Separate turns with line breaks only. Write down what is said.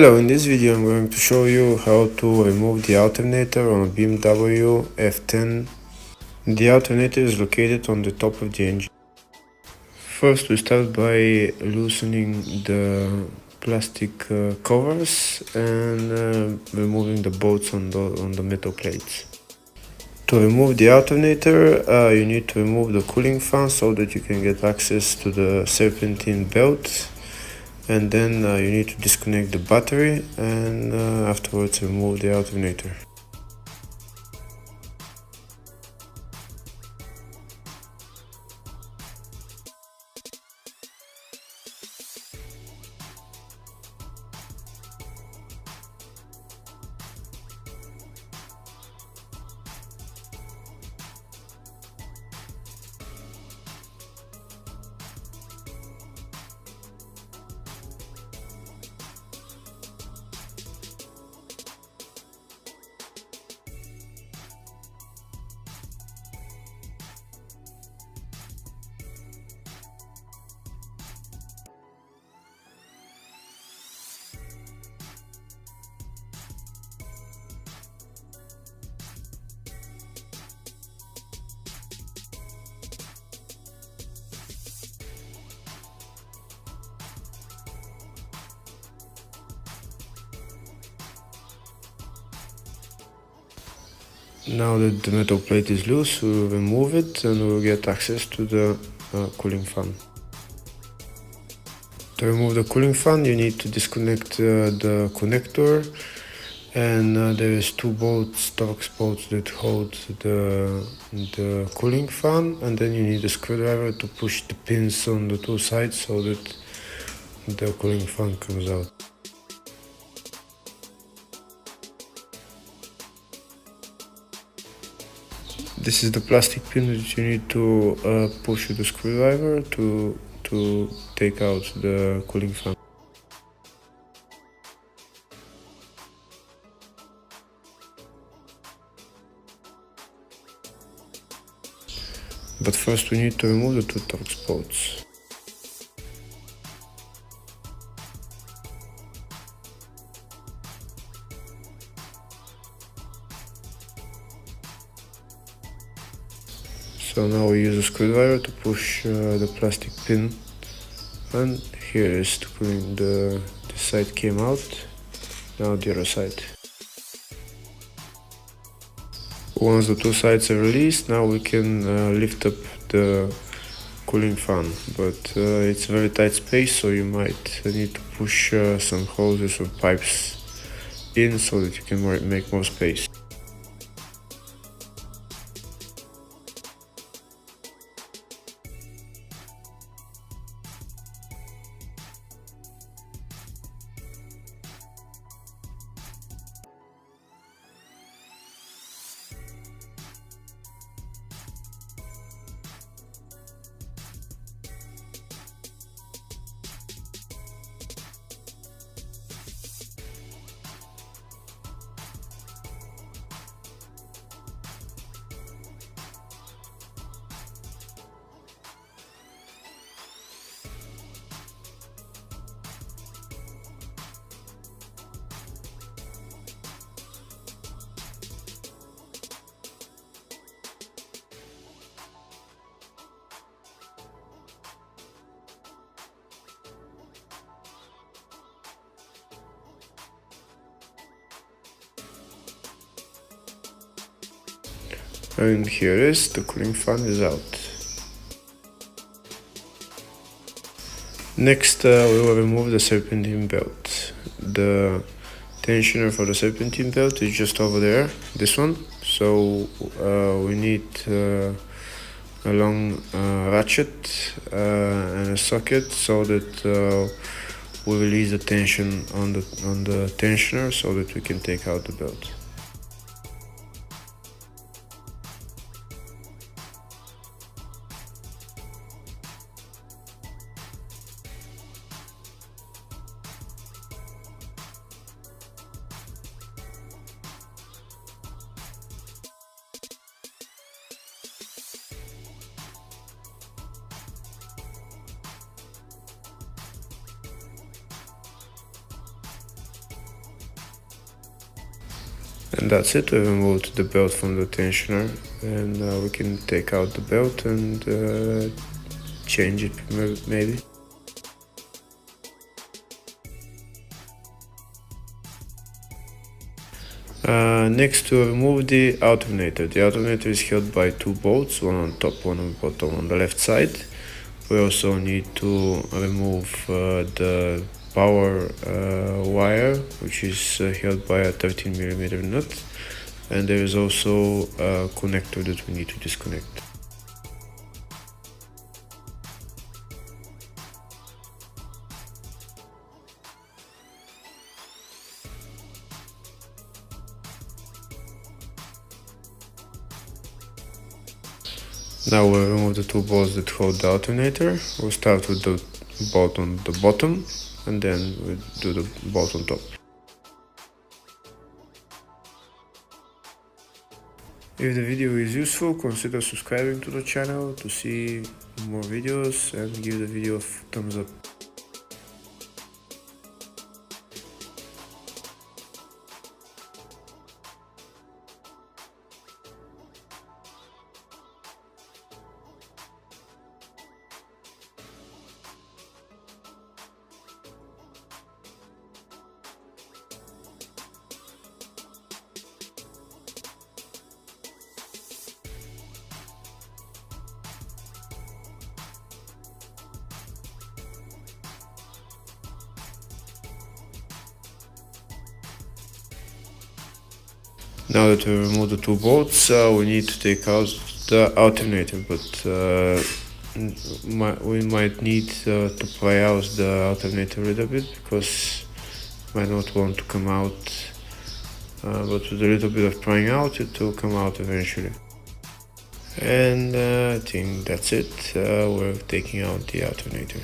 Hello, in this video I'm going to show you how to remove the alternator on a BMW F10. The alternator is located on the top of the engine. First we start by loosening the plastic covers and removing the bolts on the metal plates. To remove the alternator, you need to remove the cooling fan so that you can get access to the serpentine belt. And then you need to disconnect the battery and afterwards remove the alternator. Now that the metal plate is loose, we will remove it and we will get access to the cooling fan. To remove the cooling fan, you need to disconnect the connector, and there is two bolts, Torx bolts, that hold the cooling fan, and then you need a screwdriver to push the pins on the two sides so that the cooling fan comes out. This is the plastic pin that you need to push with the screwdriver to take out the cooling fan. But first we need to remove the two Torx bolts. So now we use a screwdriver to push the plastic pin, and here is the cooling. This side came out, now the other side. Once the two sides are released, now we can lift up the cooling fan, but it's a very tight space, so you might need to push some hoses or pipes in so that you can make more space. And here is the cooling fan is out. Next we will remove the serpentine belt. The tensioner for the serpentine belt is just over there, this one. So we need a long ratchet and a socket so that we release the tension on the tensioner so that we can take out the belt. And that's it. We removed the belt from the tensioner, and we can take out the belt and change it maybe. Next, to remove the alternator. The alternator is held by two bolts, one on top, one on bottom on the left side. We also need to remove the power wire, which is held by a 13mm nut, and there is also a connector that we need to disconnect. Now we'll remove the two bolts that hold the alternator. We'll start with the bolt on the bottom, and then we'll do the bolt on top. If the video is useful, consider subscribing to the channel to see more videos, and give the video a thumbs up. Now that we remove the two bolts, we need to take out the alternator, but we might need to pry out the alternator a little bit, because it might not want to come out, but with a little bit of prying out, it will come out eventually. And I think that's it. We're taking out the alternator.